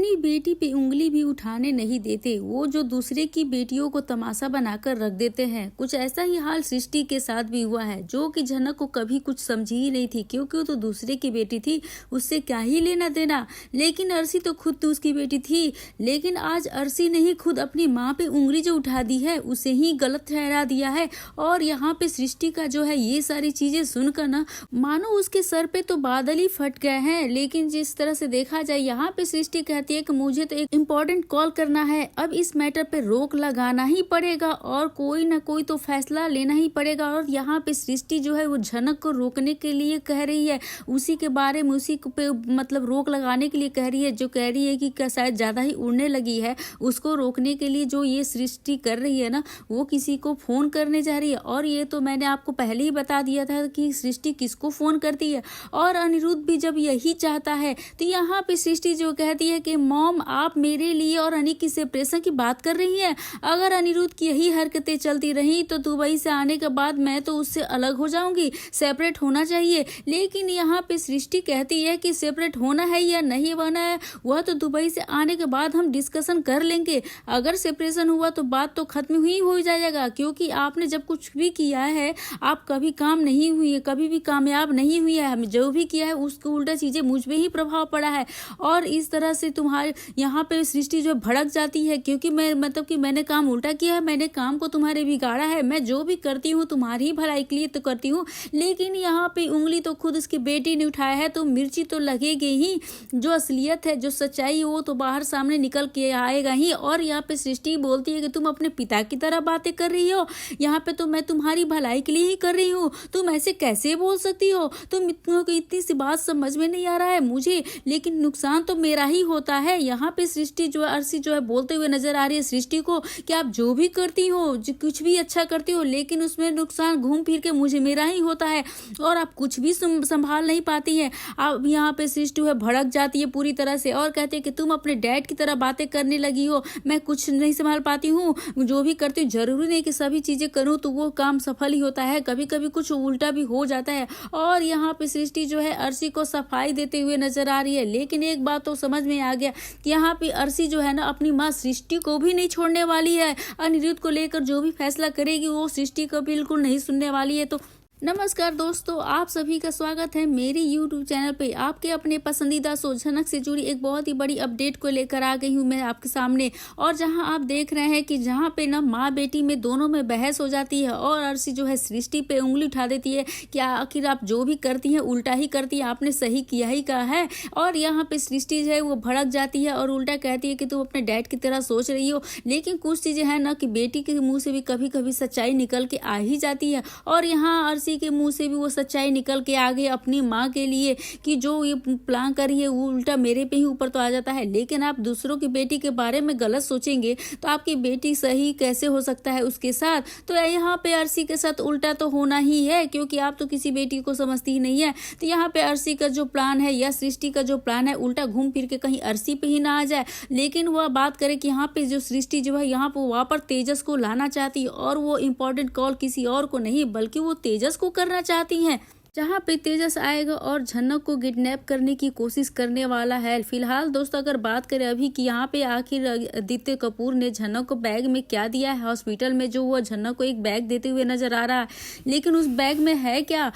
अपनी बेटी पे उंगली भी उठाने नहीं देते, वो जो दूसरे की बेटियों को तमाशा बनाकर रख देते हैं। कुछ ऐसा ही हाल सृष्टि के साथ भी हुआ है, जो कि झनक को कभी कुछ समझी ही नहीं थी, क्योंकि वो तो दूसरे की बेटी थी, उससे क्या ही लेना देना। लेकिन अर्शी तो खुद तो उसकी बेटी थी, लेकिन आज अर्शी ने ही खुद अपनी माँ पे उंगली जो उठा दी है उसे ही गलत ठहरा दिया है। और यहाँ पे सृष्टि का जो है ये सारी चीजें सुनकर ना मानो उसके सर पे तो बादल ही फट गए हैं। लेकिन जिस तरह से देखा जाए, यहाँ पे सृष्टि कहती है कि मुझे तो एक इम्पोर्टेंट कॉल करना है, अब इस मैटर पे रोक लगाना ही पड़ेगा और कोई ना कोई तो फैसला लेना ही पड़ेगा। और यहाँ पे सृष्टि जो है वो झनक को रोकने के लिए कह रही है, उसी के बारे में उसी पे मतलब रोक लगाने के लिए कह रही है, जो कह रही है कि शायद ज्यादा ही उड़ने लगी है। उसको रोकने के लिए जो ये सृष्टि कर रही है ना, वो किसी को फोन करने जा रही है। और ये तो मैंने आपको पहले ही बता दिया था कि सृष्टि किसको फोन करती है। और अनिरुद्ध भी जब यही चाहता है तो यहाँ पे सृष्टि जो कहती है कि मॉम, आप मेरे लिए और अनिक की सेपरेशन की बात कर रही हैं। अगर अनिरुद्ध की यही हरकतें चलती रही तो दुबई से आने के बाद मैं तो उससे अलग हो जाऊंगी, सेपरेट होना चाहिए। लेकिन यहाँ पे सृष्टि कहती है कि सेपरेट होना है या नहीं होना है वह तो दुबई से आने के बाद हम डिस्कशन कर लेंगे। अगर सेपरेशन हुआ तो बात तो खत्म ही हो जाएगा, क्योंकि आपने जब कुछ भी किया है आप कभी काम नहीं हुई है, कभी भी कामयाब नहीं हुई है। हम जो भी किया है उसको उल्टा चीजें मुझ पे ही प्रभाव पड़ा है। और इस तरह से तुम्हारे यहाँ पे सृष्टि जो भड़क जाती है, क्योंकि मैं मतलब कि मैंने काम उल्टा किया है, मैंने काम को तुम्हारे बिगाड़ा है। मैं जो भी करती हूँ तुम्हारी ही भलाई के लिए तो करती हूँ, लेकिन यहाँ पे उंगली तो खुद उसकी बेटी ने उठाया है, तो मिर्ची तो लगेगी ही। जो असलियत है, जो सच्चाई है, वो तो बाहर सामने निकल के आएगा ही। और यहाँ पे सृष्टि बोलती है कि तुम अपने पिता की तरह बातें कर रही हो, यहाँ पे तो मैं तुम्हारी भलाई के लिए ही कर रही हूँ, तुम ऐसे कैसे बोल सकती हो? तुम इतनी सी बात समझ में नहीं आ रहा है मुझे, लेकिन नुकसान तो मेरा ही होता है। यहाँ पे सृष्टि जो है, अर्शी जो है बोलते हुए नजर आ रही है सृष्टि को कि आप जो भी करती हो, जो कुछ भी अच्छा करती हो, लेकिन उसमें नुकसान घूम फिर के मुझे मेरा ही होता है और आप कुछ भी संभाल नहीं पाती है। अब यहाँ पे सृष्टि है भड़क जाती है पूरी तरह से और कहती है कि तुम अपने डैड की तरह बातें करने लगी हो, मैं कुछ नहीं संभाल पाती हूँ, जो भी करती हूँ जरूरी नहीं कि सभी चीजें करूँ तो वो काम सफल ही होता है, कभी कभी कुछ उल्टा भी हो जाता है। और यहाँ पे सृष्टि जो है अर्शी को सफाई देते हुए नजर आ रही है। लेकिन एक बात तो समझ में आ गया कि यहाँ पे अर्शी जो है ना अपनी माँ सृष्टि को भी नहीं छोड़ने वाली है। अनिरुद्ध को लेकर जो भी फैसला करेगी वो सृष्टि को बिल्कुल नहीं सुनने वाली है। तो नमस्कार दोस्तों, आप सभी का स्वागत है मेरी YouTube चैनल पे। आपके अपने पसंदीदा शो झनक से जुड़ी एक बहुत ही बड़ी अपडेट को लेकर आ गई हूँ मैं आपके सामने। और जहां आप देख रहे हैं कि जहां पे ना माँ बेटी में दोनों में बहस हो जाती है और अर्शी जो है सृष्टि पे उंगली उठा देती है कि आखिर आप जो भी करती हैं उल्टा ही करती है, आपने सही किया ही कहा है। और यहाँ पे सृष्टि जो है वो भड़क जाती है और उल्टा कहती है कि तुम अपने डैड की तरह सोच रही हो। लेकिन कुछ चीजें हैं ना कि बेटी के मुंह से भी कभी कभी सच्चाई निकल के आ ही जाती है। और यहाँ अर्शी के मुंह से भी वो सच्चाई निकल के आ गई अपनी माँ के लिए कि जो ये प्लान करी है वो उल्टा मेरे पे ही ऊपर तो आ जाता है। लेकिन आप दूसरों की बेटी के बारे में गलत सोचेंगे तो आपकी बेटी सही कैसे हो सकता है उसके साथ? तो यहाँ पे अर्शी के साथ उल्टा तो होना ही है, क्योंकि आप तो किसी बेटी को समझती ही नहीं है। तो यहाँ पे अर्शी का जो प्लान है या सृष्टि का जो प्लान है उल्टा घूम फिर के कहीं अर्शी पे ही ना आ जाए। लेकिन वह बात करे कि यहाँ पे जो सृष्टि जो है यहाँ पे वहां पर तेजस को लाना चाहती है और वो इंपॉर्टेंट कॉल किसी और को नहीं बल्कि वो तेजस को करना चाहती हैं, जहां पे तेजस आएगा और झनक को किडनैप करने की कोशिश करने वाला है। फिलहाल दोस्तों अगर बात करें अभी कि यहाँ पे आखिर आदित्य कपूर ने झनक को बैग में क्या दिया है हॉस्पिटल में, जो वो झनक को एक बैग देते हुए नजर आ रहा है, लेकिन उस बैग में है क्या?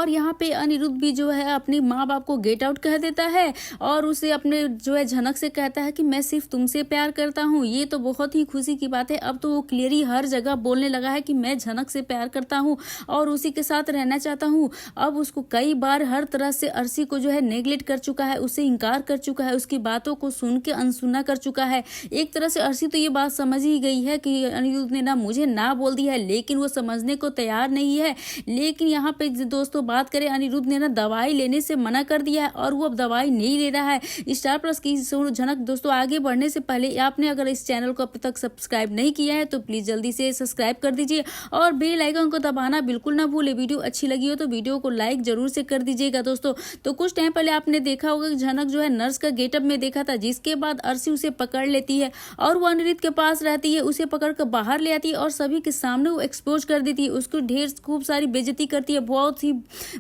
यहाँ पे अनिरुद्ध भी जो है अपनी माँ बाप को गेट आउट कह देता है और उसे अपने जो है झनक से कहता है कि मैं सिर्फ तुमसे प्यार करता हूँ। ये तो बहुत ही खुशी की बात है। अब तो वो क्लियरली हर जगह बोलने लगा है कि मैं झनक से प्यार करता हूँ और उसी के साथ रहना चाहता हूँ। अब उसको कई बार हर तरह से अर्शी को जो है नेग्लेक्ट कर चुका है, उसे इनकार कर चुका है, उसकी बातों को सुन के अनसुना कर चुका है। एक तरह से अर्शी तो ये बात समझ ही गई है कि अनिरुद्ध ने ना मुझे ना बोल दिया है, लेकिन वो समझने को तैयार नहीं है। लेकिन यहाँ पे दोस्तों बात करें, अनिरुद्ध ने ना दवाई लेने से मना कर दिया है और वो अब दवाई नहीं ले रहा है। स्टार प्लस की झनक दोस्तों आगे बढ़ने से पहले आपने अगर इस चैनल को अब तक सब्सक्राइब नहीं किया है तो प्लीज जल्दी से सब्सक्राइब कर दीजिए और बेल आइकन को दबाना बिल्कुल ना भूले। वीडियो अच्छी लगी हो तो वीडियो को लाइक जरूर से कर दीजिएगा दोस्तों। तो कुछ टाइम पहले आपने देखा होगा कि झनक जो है नर्स का गेटअप में देखा था, जिसके बाद अर्शी उसे पकड़ लेती है और वो अनिरुद्ध के पास रहती है, उसे पकड़ कर बाहर ले आती है और सभी के सामने वो एक्सपोज कर देती है, उसको ढेर खूब सारी बेइज्जती करती है, बहुत ही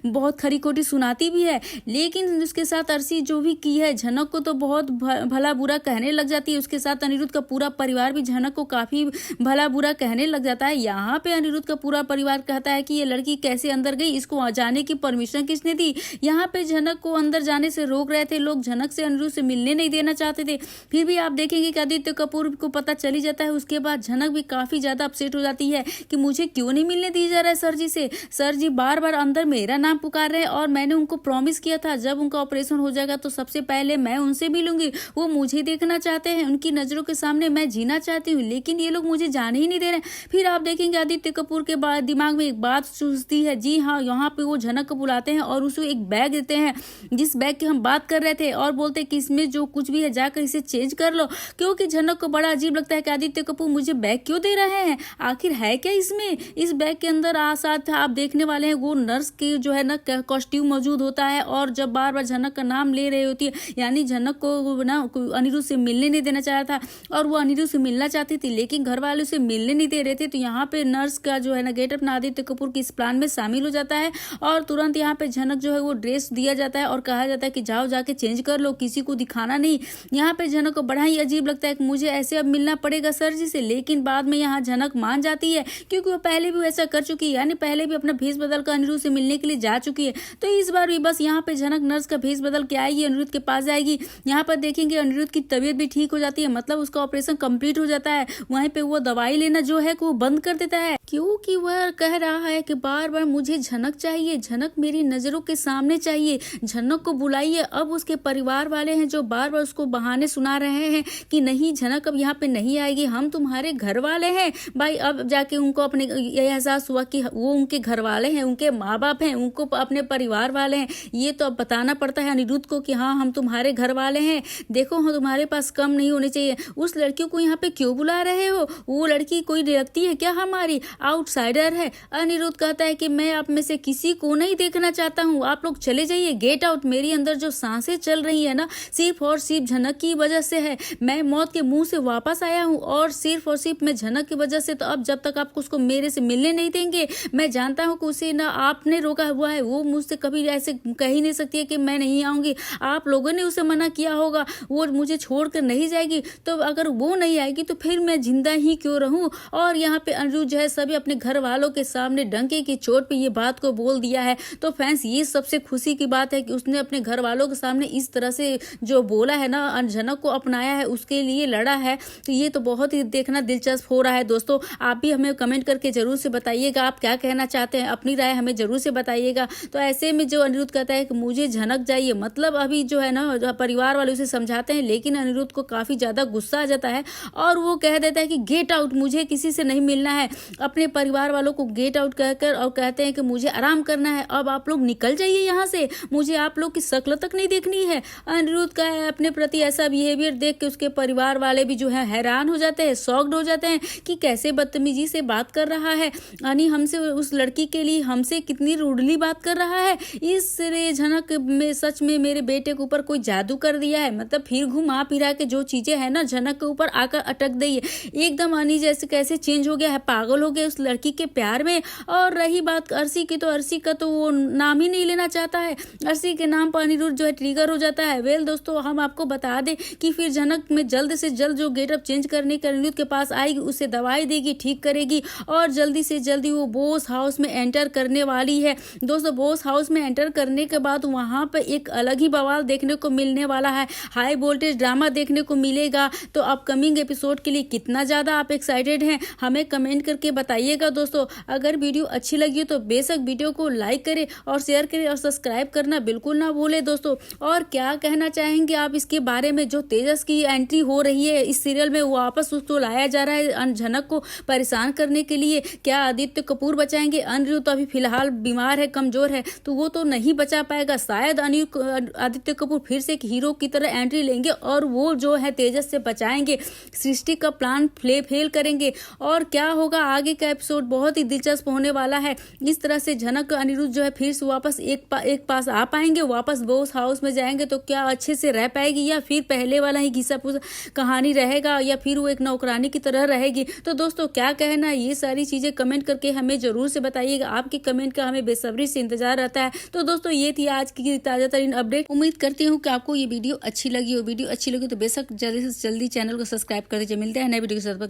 बहुत खरी खोटी सुनाती भी है, लेकिन उसके साथ अर्शी जो भी की है झनक को तो बहुत भला बुरा कहने लग जाती है। उसके साथ अनिरुद्ध का पूरा परिवार भी झनक को काफी भला बुरा कहने लग जाता है। यहाँ पे अनिरुद्ध का पूरा परिवार कहता है कि ये लड़की कैसे अंदर गई, इसको जाने की परमिशन किसने दी। यहाँ पे झनक को अंदर जाने से रोक रहे थे लोग, झनक से अनिरुद्ध से मिलने नहीं देना चाहते थे। फिर भी आप देखेंगे कि आदित्य कपूर को पता चल ही जाता है। उसके बाद झनक भी काफी ज्यादा अपसेट हो जाती है कि मुझे क्यों नहीं मिलने दी जा रहा है सर जी से। सर जी बार बार अंदर मेरा नाम पुकार रहे हैं और मैंने उनको प्रॉमिस किया था जब उनका ऑपरेशन हो जाएगा तो सबसे पहले मैं उनसे मिलूंगी। वो मुझे देखना चाहते हैं, उनकी नजरों के सामने मैं जीना चाहती हूँ, लेकिन ये लोग मुझे जाने ही नहीं दे रहे। फिर आप देखेंगे आदित्य कपूर के बाद दिमाग में एक बात सूझती है। जी हाँ, यहाँ पे वो झनक को बुलाते हैं और उसे एक बैग देते हैं जिस बैग की हम बात कर रहे थे, और बोलते हैं कि इसमें जो कुछ भी है जाकर इसे चेंज कर लो। क्योंकि झनक को बड़ा अजीब लगता है कि आदित्य कपूर मुझे बैग क्यों दे रहे हैं, आखिर है क्या इसमें। इस बैग के अंदर साथ आप देखने वाले हैं वो नर्स की जो है ना कॉस्ट्यूम मौजूद होता है, और जब बार बार झनक का नाम ले रही होती है, यानी झनक को ना अनिरुद्ध से मिलने नहीं देना चाह रहा था और वो अनिरुद्ध से मिलना चाहती थी, लेकिन घर वाले उसे मिलने नहीं दे रहे थे। तो यहाँ पे नर्स का जो है ना गेटअप ना आदित्य कपूर की इस प्लान में शामिल हो जाता है, और तुरंत यहाँ पे झनक जो है वो ड्रेस दिया जाता है और कहा जाता है कि जाओ जाके चेंज कर लो, किसी को दिखाना नहीं। यहाँ पे झनक को बड़ा ही अजीब लगता है कि मुझे ऐसे अब मिलना पड़ेगा सर जी से, लेकिन बाद में यहाँ झनक मान जाती है क्योंकि वो पहले भी ऐसा कर चुकी है, यानी पहले भी अपना भेष बदल कर अनिरुद्ध से मिलने के लिए जा चुकी है। तो इस बार भी बस यहाँ पे झनक नर्स का भेष बदल के आएगी, अनिरुद्ध के पास जाएगी। यहाँ पर देखेंगे अनिरुद्ध की तबीयत भी ठीक हो जाती है, मतलब उसका ऑपरेशन कंप्लीट हो जाता है। वहीं पे वो दवाई लेना जो है वो बंद कर देता है, क्योंकि वह कह रहा है कि बार बार मुझे झनक चाहिए, झनक मेरी नजरों के सामने चाहिए, झनक को बुलाइए। अब उसके परिवार वाले हैं जो बार बार उसको बहाने सुना रहे हैं कि नहीं झनक अब यहाँ पे नहीं आएगी, हम तुम्हारे घर वाले हैं। भाई अब जाके उनको अपने ये एहसास हुआ कि वो उनके घर वाले हैं, उनके माँ बाप हैं, उनको अपने परिवार वाले हैं। ये तो अब बताना पड़ता है अनिरुद्ध को कि हाँ हम तुम्हारे घर वाले हैं, देखो हम तुम्हारे पास कम नहीं होने चाहिए। उस लड़की को यहाँ पे क्यों बुला रहे हो, वो लड़की कोई लगती है क्या हमारी, आउटसाइडर है। अनिरुद्ध कहता है कि मैं आप में से किसी को नहीं देखना चाहता हूँ, आप लोग चले जाइए, गेट आउट। मेरी अंदर जो सांसें चल रही है ना सिर्फ और सिर्फ झनक की वजह से है, मैं मौत के मुंह से वापस आया हूँ और सिर्फ मैं झनक की वजह से। तो अब जब तक आप उसको मेरे से मिलने नहीं देंगे, मैं जानता हूँ कि उसे ना आपने रोका हुआ है, वो मुझसे कभी ऐसे कह ही नहीं सकती है कि मैं नहीं आऊंगी, आप लोगों ने उसे मना किया होगा, वो मुझे छोड़कर नहीं जाएगी। तो अगर वो नहीं आएगी तो फिर मैं जिंदा ही क्यों रहूं। और यहाँ पे अनिरुद्ध जो है सभी अपने घर वालों के सामने डंके की चोट पे ये बात को बोल दिया है। तो फैंस ये सबसे खुशी की बात है कि उसने अपने घर वालों के सामने इस तरह से जो बोला है ना, झनक को अपनाया है, उसके लिए लड़ा है। तो ये तो बहुत ही देखना दिलचस्प हो रहा है। दोस्तों आप भी हमें कमेंट करके जरूर से बताइएगा आप क्या कहना चाहते हैं, अपनी राय हमें जरूर से बताइएगा। तो ऐसे में जो अनिरुद्ध कहता है कि मुझे झनक चाहिए, मतलब अभी जो है ना परिवार वाले उसे समझाते हैं, लेकिन अनिरुद्ध को काफी ज्यादा गुस्सा आ जाता है और वो कह देता है कि गेट आउट, मुझे किसी से नहीं मिलना है। अपने परिवार वालों को गेट आउट कहकर और कहते हैं कि मुझे आराम करना है, अब आप लोग निकल जाइए यहाँ से, मुझे आप लोग की शक्ल तक नहीं देखनी है। अनिरुद्ध का अपने प्रति ऐसा बिहेवियर देख के उसके परिवार वाले भी जो है हैरान हो जाते हैं, शॉक्ड हो जाते हैं कि कैसे बदतमीजी से बात कर रहा है यानी हमसे, उस लड़की के लिए हमसे कितनी रूडली बात कर रहा है। इस झनक में सच में मेरे बेटे के ऊपर कोई जादू कर दिया है, मतलब फिर घुमा फिरा के जो चीजें है ना झनक के ऊपर आकर अटक गई है। एकदम अनी जैसे कैसे चेंज हो गया है, पागल हो गया उस लड़की के प्यार में। और रही बात अर्शी की, तो अर्शी का तो वो नाम ही नहीं लेना चाहता है, अर्शी के नाम पर अनिरुद्ध जो है ट्रिगर हो जाता है। वेल दोस्तों हम आपको बता दें कि फिर झनक में जल्द से जल्द जो गेटअप चेंज करने के अनिरुद्ध के पास आएगी, उसे दवाई देगी, ठीक करेगी और जल्दी से जल्दी वो बोस हाउस में एंटर करने वाली है। दोस्तों बोस हाउस में एंटर करने के बाद वहां पर एक अलग ही बवाल देखने को मिलने वाला है, हाई वोल्टेज ड्रामा देखने को मिलेगा। तो अपकमिंग एपिसोड के लिए कितना ज्यादा आप एक्साइटेड हैं हमें कमेंट करके बताइएगा। दोस्तों अगर वीडियो अच्छी लगी हो तो बेशक वीडियो को लाइक करें और शेयर करें और सब्सक्राइब करना बिल्कुल ना भूलें दोस्तों। और क्या कहना चाहेंगे आप इसके बारे में, जो तेजस की एंट्री हो रही है इस सीरियल में, वापस उसको लाया जा रहा है झनक को परेशान करने के लिए, क्या आदित्य कपूर बचाएंगे? अनिरुद्ध तो अभी फिलहाल बीमार है, कमजोर है, तो वो तो नहीं बचा पाएगा। शायद आदित्य कपूर फिर से एक हीरो की तरह एंट्री लेंगे और वो जो है तेजस से बचाएंगे, सृष्टि का प्लान फेल करेंगे। और क्या होगा आगे का एपिसोड बहुत ही दिलचस्प होने वाला है। इस तरह से झनक अनिरुद्ध जो है फिर से वापस एक पास आ पाएंगे, वापस बोस हाउस में जाएंगे तो क्या अच्छे से रह पाएगी, या फिर पहले वाला ही घिसा पूसा कहानी रहेगा, या फिर वो एक नौकरानी की तरह रहेगी। तो दोस्तों क्या कहना है, ये सारी चीजें कमेंट करके हमें जरूर से बताइएगा। आपके कमेंट का हमें बेसब्री से इंतजार रहता है। तो दोस्तों ये थी आज की ताजा तरीन अपडेट। उम्मीद करती हूँ कि आपको ये वीडियो अच्छी लगी हो। वीडियो अच्छी लगी तो बेशक जल्दी से जल्दी चैनल को सब्सक्राइब कर दीजिए। मिलते हैं नए वीडियो के साथ।